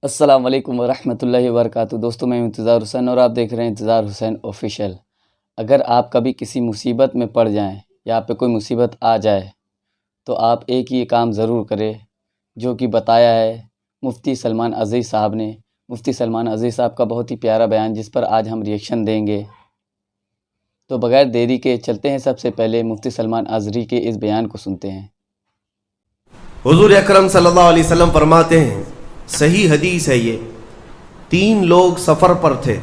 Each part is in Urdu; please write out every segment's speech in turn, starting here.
السلام علیکم ورحمۃ اللہ وبرکاتہ۔ دوستوں میں انتظار حسین اور آپ دیکھ رہے ہیں انتظار حسین آفیشیل۔ اگر آپ کبھی کسی مصیبت میں پڑ جائیں یا آپ پہ کوئی مصیبت آ جائے تو آپ ایک یہ کام ضرور کریں جو کہ بتایا ہے مفتی سلمان عزیز صاحب نے۔ مفتی سلمان عزیز صاحب کا بہت ہی پیارا بیان جس پر آج ہم ریئیکشن دیں گے، تو بغیر دیری کے چلتے ہیں سب سے پہلے مفتی سلمان عزری کے اس بیان کو سنتے ہیں۔ حضور اکرم صلی اللہ علیہ وسلم فرماتے ہیں، صحیح حدیث ہے یہ، 3 لوگ سفر پر تھے،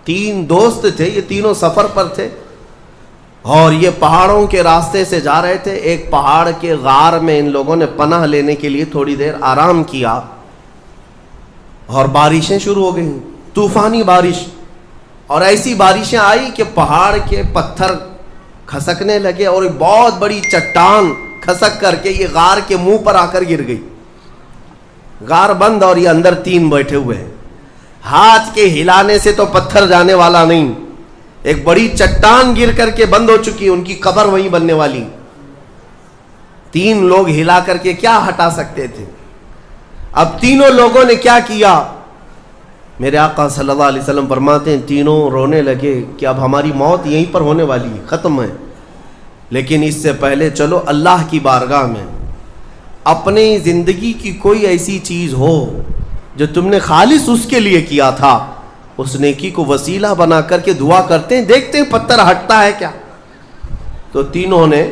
3 دوست تھے، یہ تینوں سفر پر تھے اور یہ پہاڑوں کے راستے سے جا رہے تھے۔ ایک پہاڑ کے غار میں ان لوگوں نے پناہ لینے کے لیے تھوڑی دیر آرام کیا اور بارشیں شروع ہو گئیں، طوفانی بارش، اور ایسی بارشیں آئی کہ پہاڑ کے پتھر کھسکنے لگے اور ایک بہت بڑی چٹان کھسک کر کے یہ غار کے منہ پر آ کر گر گئی۔ غار بند اور یہ اندر 3 بیٹھے ہوئے ہیں، ہاتھ کے ہلانے سے تو پتھر جانے والا نہیں، ایک بڑی چٹان گر کر کے بند ہو چکی، ان کی قبر وہیں بننے والی۔ 3 لوگ ہلا کر کے کیا ہٹا سکتے تھے؟ اب تینوں لوگوں نے کیا کیا؟ میرے آقا صلی اللہ علیہ وسلم فرماتے ہیں تینوں رونے لگے کہ اب ہماری موت یہیں پر ہونے والی ہے، ختم ہے، لیکن اس سے پہلے چلو اللہ کی بارگاہ میں اپنی زندگی کی کوئی ایسی چیز ہو جو تم نے خالص اس کے لیے کیا تھا، اس نیکی کو وسیلہ بنا کر کے دعا کرتے ہیں، دیکھتے ہیں پتھر ہٹتا ہے کیا۔ تو تینوں نے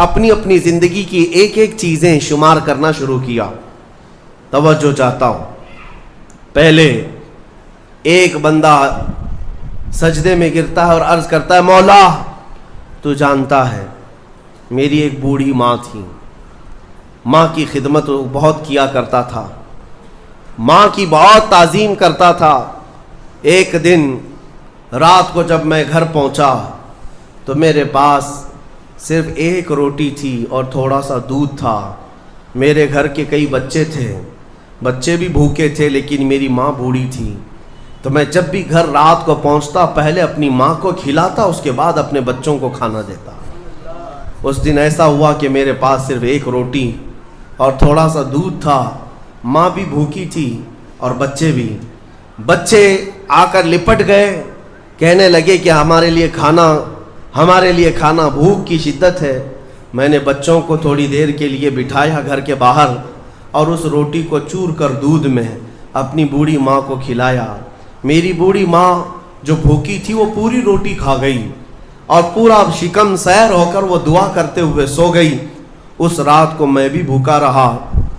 اپنی اپنی زندگی کی ایک ایک چیزیں شمار کرنا شروع کیا۔ توجہ چاہتا ہوں، پہلے ایک بندہ سجدے میں گرتا ہے اور عرض کرتا ہے، مولا تو جانتا ہے میری ایک بوڑھی ماں تھی، ماں کی خدمت بہت کیا کرتا تھا، ماں کی بہت تعظیم کرتا تھا۔ ایک دن رات کو جب میں گھر پہنچا تو میرے پاس صرف ایک روٹی تھی اور تھوڑا سا دودھ تھا۔ میرے گھر کے کئی بچے تھے، بچے بھی بھوکے تھے، لیکن میری ماں بوڑھی تھی، تو میں جب بھی گھر رات کو پہنچتا پہلے اپنی ماں کو کھلاتا، اس کے بعد اپنے بچوں کو کھانا دیتا۔ اس دن ایسا ہوا کہ میرے پاس صرف ایک روٹی اور تھوڑا سا دودھ تھا، ماں بھی بھوکی تھی اور بچے بھی۔ بچے آ کر لپٹ گئے، کہنے لگے کہ ہمارے لیے کھانا، بھوک کی شدت ہے۔ میں نے بچوں کو تھوڑی دیر کے لیے بٹھایا گھر کے باہر اور اس روٹی کو چور کر دودھ میں اپنی بوڑھی ماں کو کھلایا۔ میری بوڑھی ماں جو بھوکی تھی وہ پوری روٹی کھا گئی اور پورا شکم سیر ہو کر وہ دعا کرتے ہوئے سو گئی۔ اس رات کو میں بھی بھوکا رہا،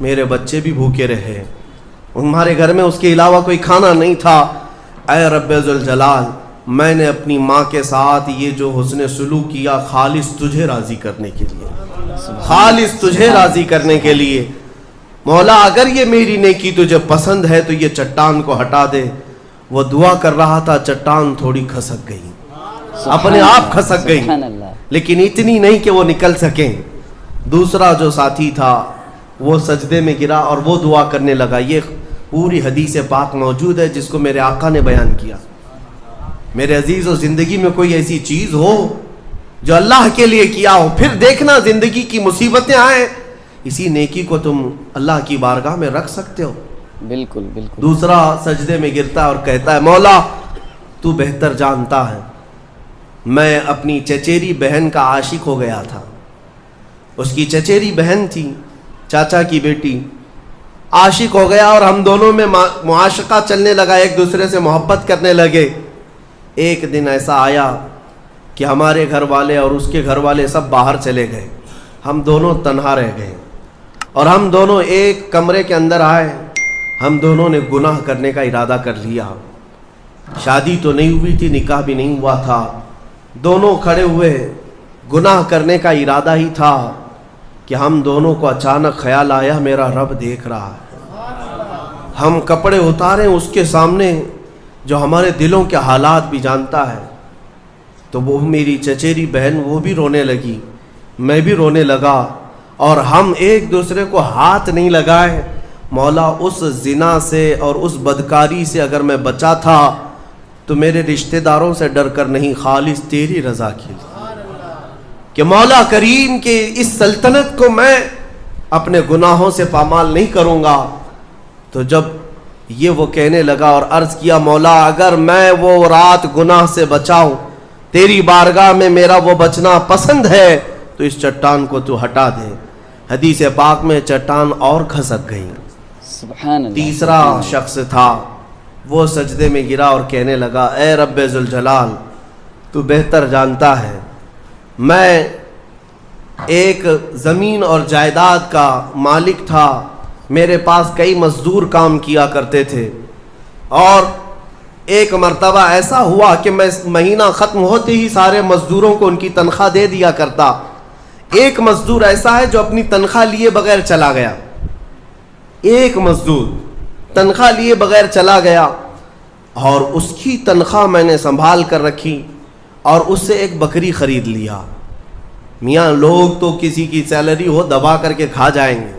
میرے بچے بھی بھوکے رہے، ہمارے گھر میں اس کے علاوہ کوئی کھانا نہیں تھا۔ اے رب ذوالجلال، میں نے اپنی ماں کے ساتھ یہ جو حسن سلوک کیا خالص تجھے راضی کرنے کے لیے، خالص تجھے راضی کرنے کے لیے۔ مولا اگر یہ میری نیکی تجھے پسند ہے تو یہ چٹان کو ہٹا دے۔ وہ دعا کر رہا تھا، چٹان تھوڑی کھسک گئی، اپنے آپ کھسک گئی، لیکن اتنی نہیں کہ وہ نکل سکیں۔ دوسرا جو ساتھی تھا وہ سجدے میں گرا اور وہ دعا کرنے لگا۔ یہ پوری حدیث پاک موجود ہے جس کو میرے آقا نے بیان کیا۔ میرے عزیزو، زندگی میں کوئی ایسی چیز ہو جو اللہ کے لیے کیا ہو، پھر دیکھنا زندگی کی مصیبتیں آئیں، اسی نیکی کو تم اللہ کی بارگاہ میں رکھ سکتے ہو۔ بالکل بالکل۔ دوسرا سجدے میں گرتا ہے اور کہتا ہے، مولا تو بہتر جانتا ہے میں اپنی چچیری بہن کا عاشق ہو گیا تھا۔ اس کی چچیری بہن تھی، چاچا کی بیٹی، عاشق ہو گیا اور ہم دونوں میں معاشقہ چلنے لگا، ایک دوسرے سے محبت کرنے لگے۔ ایک دن ایسا آیا کہ ہمارے گھر والے اور اس کے گھر والے سب باہر چلے گئے، ہم دونوں تنہا رہ گئے اور ہم دونوں ایک کمرے کے اندر آئے۔ ہم دونوں نے گناہ کرنے کا ارادہ کر لیا۔ شادی تو نہیں ہوئی تھی، نکاح بھی نہیں ہوا تھا، دونوں کھڑے ہوئے، گناہ کرنے کا ارادہ ہی تھا کہ ہم دونوں کو اچانک خیال آیا میرا رب دیکھ رہا ہے۔ ہم کپڑے اتارے اس کے سامنے جو ہمارے دلوں کے حالات بھی جانتا ہے، تو وہ میری چچیری بہن وہ بھی رونے لگی، میں بھی رونے لگا اور ہم ایک دوسرے کو ہاتھ نہیں لگائے۔ مولا اس زنا سے اور اس بدکاری سے اگر میں بچا تھا تو میرے رشتہ داروں سے ڈر کر نہیں، خالص تیری رضا کے لیے، کہ مولا کریم کے اس سلطنت کو میں اپنے گناہوں سے پامال نہیں کروں گا۔ تو جب یہ وہ کہنے لگا اور عرض کیا مولا اگر میں وہ رات گناہ سے بچاؤں تیری بارگاہ میں میرا وہ بچنا پسند ہے تو اس چٹان کو تو ہٹا دے. حدیث پاک میں چٹان اور کھسک گئی. سبحان اللہ. تیسرا شخص تھا وہ سجدے میں گرا اور کہنے لگا اے رب ذوالجلال تو بہتر جانتا ہے میں ایک زمین اور جائیداد کا مالک تھا, میرے پاس کئی مزدور کام کیا کرتے تھے اور ایک مرتبہ ایسا ہوا کہ میں مہینہ ختم ہوتے ہی سارے مزدوروں کو ان کی تنخواہ دے دیا کرتا. ایک مزدور ایسا ہے جو اپنی تنخواہ لیے بغیر چلا گیا, ایک مزدور تنخواہ لیے بغیر چلا گیا اور اس کی تنخواہ میں نے سنبھال کر رکھی اور اس سے ایک بکری خرید لیا. میاں لوگ تو کسی کی سیلری ہو دبا کر کے کھا جائیں گے,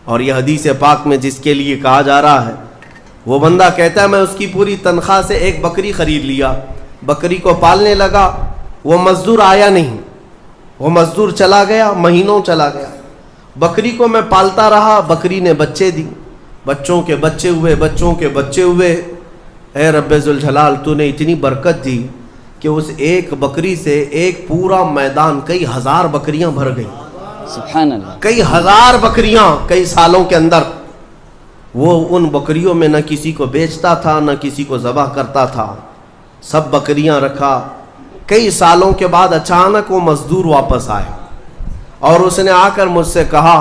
اور یہ حدیث پاک میں جس کے لیے کہا جا رہا ہے وہ بندہ کہتا ہے میں اس کی پوری تنخواہ سے ایک بکری خرید لیا, بکری کو پالنے لگا, وہ مزدور آیا نہیں, وہ مزدور چلا گیا, مہینوں چلا گیا, بکری کو میں پالتا رہا, بکری نے بچے دی, بچوں کے بچے ہوئے, بچوں کے بچے ہوئے. اے رب ذوالجلال تو نے اتنی برکت دی کہ اس ایک بکری سے ایک پورا میدان کئی ہزار بکریاں بھر گئی. سبحان اللہ. کئی ہزار بکریاں کئی سالوں کے اندر. وہ ان بکریوں میں نہ کسی کو بیچتا تھا نہ کسی کو ذبح کرتا تھا, سب بکریاں رکھا. کئی سالوں کے بعد اچانک وہ مزدور واپس آئے اور اس نے آ کر مجھ سے کہا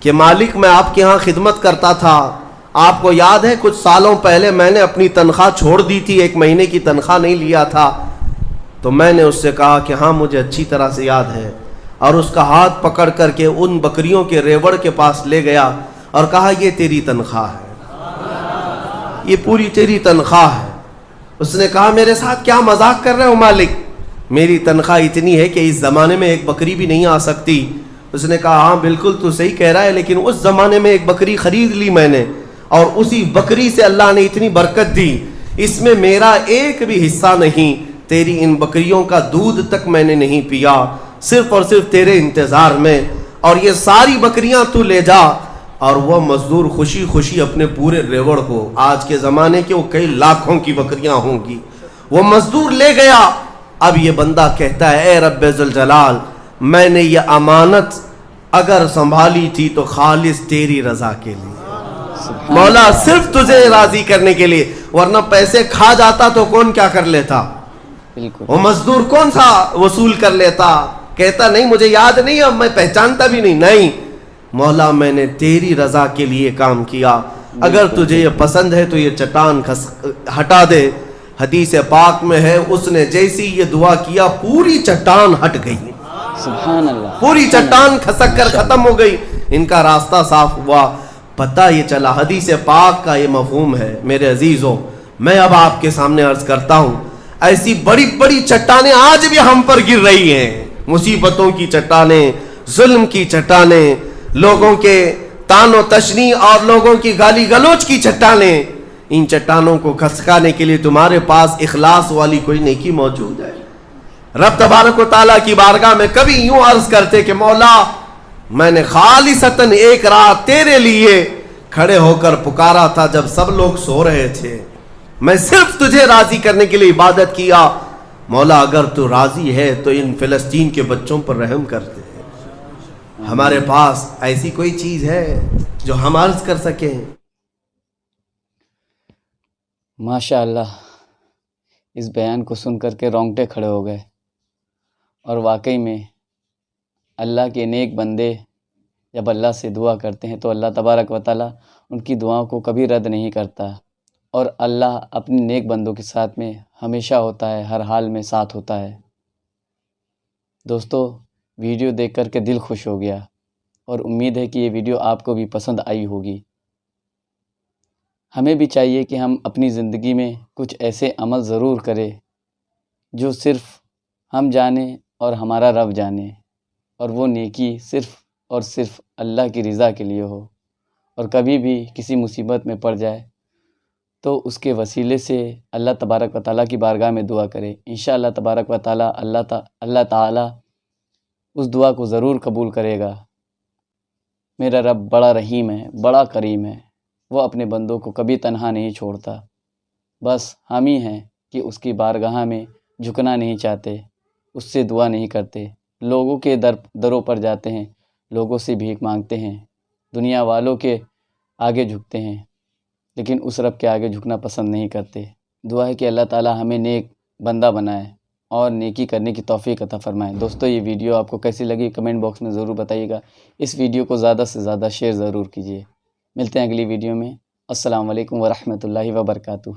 کہ مالک میں آپ کے ہاں خدمت کرتا تھا, آپ کو یاد ہے کچھ سالوں پہلے میں نے اپنی تنخواہ چھوڑ دی تھی, ایک مہینے کی تنخواہ نہیں لیا تھا. تو میں نے اس سے کہا کہ ہاں مجھے اچھی طرح سے یاد ہے, اور اس کا ہاتھ پکڑ کر کے ان بکریوں کے ریوڑ کے پاس لے گیا اور کہا یہ تیری تنخواہ ہے, یہ پوری تیری تنخواہ ہے. اس نے کہا میرے ساتھ کیا مذاق کر رہے ہو مالک, میری تنخواہ اتنی ہے کہ اس زمانے میں ایک بکری بھی نہیں آ سکتی. اس نے کہا ہاں بالکل تو صحیح کہہ رہا ہے, لیکن اس زمانے میں ایک بکری خرید لی میں نے اور اسی بکری سے اللہ نے اتنی برکت دی, اس میں میرا ایک بھی حصہ نہیں. تیری ان بکریوں کا دودھ تک میں نے نہیں پیا, صرف اور صرف تیرے انتظار میں, اور یہ ساری بکریاں تو لے جا. اور وہ مزدور خوشی خوشی اپنے پورے ریوڑ کو, آج کے زمانے کے وہ کئی لاکھوں کی بکریاں ہوں گی, وہ مزدور لے گیا. اب یہ بندہ کہتا ہے اے رب ذوالجلال میں نے یہ امانت اگر سنبھالی تھی تو خالص تیری رضا کے لیے, مولا صرف تجھے راضی کرنے کے لیے, ورنہ پیسے کھا جاتا تو کون کیا کر لیتا, وہ مزدور کون سا وصول کر لیتا. کہتا نہیں مجھے یاد نہیں, اب میں پہچانتا بھی نہیں. نہیں مولا میں نے تیری رضا کے لیے کام کیا, اگر تجھے یہ پسند ہے تو یہ چٹان ہٹا دے. حدیث پاک میں ہے اس نے جیسی یہ دعا کیا پوری چٹان ہٹ گئی, سبحان اللہ, پوری چٹان کھسک کر ختم ہو گئی, ان کا راستہ صاف ہوا. پتہ یہ چلا حدیث پاک کا یہ مفہوم ہے. میرے عزیزوں میں اب آپ کے سامنے عرض کرتا ہوں, ایسی بڑی بڑی چٹانیں آج بھی ہم پر گر رہی ہیں, مصیبتوں کی چٹانیں, ظلم کی چٹانیں, لوگوں کے تان و تشنی اور لوگوں کی گالی گلوچ کی چٹانیں. ان چٹانوں کو کھسکانے کے لیے تمہارے پاس اخلاص والی کوئی نیکی موجود ہے. رب تبارک و تعالیٰ کی بارگاہ میں کبھی یوں عرض کرتے کہ مولا میں نے خالصتاً ایک رات تیرے لیے کھڑے ہو کر پکارا تھا جب سب لوگ سو رہے تھے, میں صرف تجھے راضی کرنے کے لیے عبادت کیا. مولا اگر تو راضی ہے تو ان فلسطین کے بچوں پر رحم کرتے. ہمارے پاس ایسی کوئی چیز ہے جو ہم عرض کر سکیں. ماشاء اللہ, اس بیان کو سن کر کے رونگٹے کھڑے ہو گئے. اور واقعی میں اللہ کے نیک بندے جب اللہ سے دعا کرتے ہیں تو اللہ تبارک و تعالیٰ ان کی دعاؤں کو کبھی رد نہیں کرتا, اور اللہ اپنے نیک بندوں کے ساتھ میں ہمیشہ ہوتا ہے, ہر حال میں ساتھ ہوتا ہے. دوستو ویڈیو دیکھ کر کے دل خوش ہو گیا, اور امید ہے کہ یہ ویڈیو آپ کو بھی پسند آئی ہوگی. ہمیں بھی چاہیے کہ ہم اپنی زندگی میں کچھ ایسے عمل ضرور کریں جو صرف ہم جانیں اور ہمارا رب جانے, اور وہ نیکی صرف اور صرف اللہ کی رضا کے لیے ہو. اور کبھی بھی کسی مصیبت میں پڑ جائے تو اس کے وسیلے سے اللہ تبارک و تعالیٰ کی بارگاہ میں دعا کرے. انشاءاللہ تبارک و تعالیٰ اللہ تعالیٰ اس دعا کو ضرور قبول کرے گا. میرا رب بڑا رحیم ہے, بڑا کریم ہے. وہ اپنے بندوں کو کبھی تنہا نہیں چھوڑتا۔ بس ہم ہی ہیں کہ اس کی بارگاہ میں جھکنا نہیں چاہتے، اس سے دعا نہیں کرتے، لوگوں کے دروں پر جاتے ہیں، لوگوں سے بھیک مانگتے ہیں، دنیا والوں کے آگے جھکتے ہیں، لیکن اس رب کے آگے جھکنا پسند نہیں کرتے۔ دعا ہے کہ اللہ تعالی ہمیں نیک بندہ بنائے اور نیکی کرنے کی توفیق عطا فرمائے۔ دوستو یہ ویڈیو آپ کو کیسی لگی کمنٹ باکس میں ضرور بتائیے گا۔ اس ویڈیو کو زیادہ سے زیادہ شیئر ضرور کیجیے۔ ملتے ہیں اگلی ویڈیو میں۔ السلام علیکم ورحمۃ اللہ وبرکاتہ۔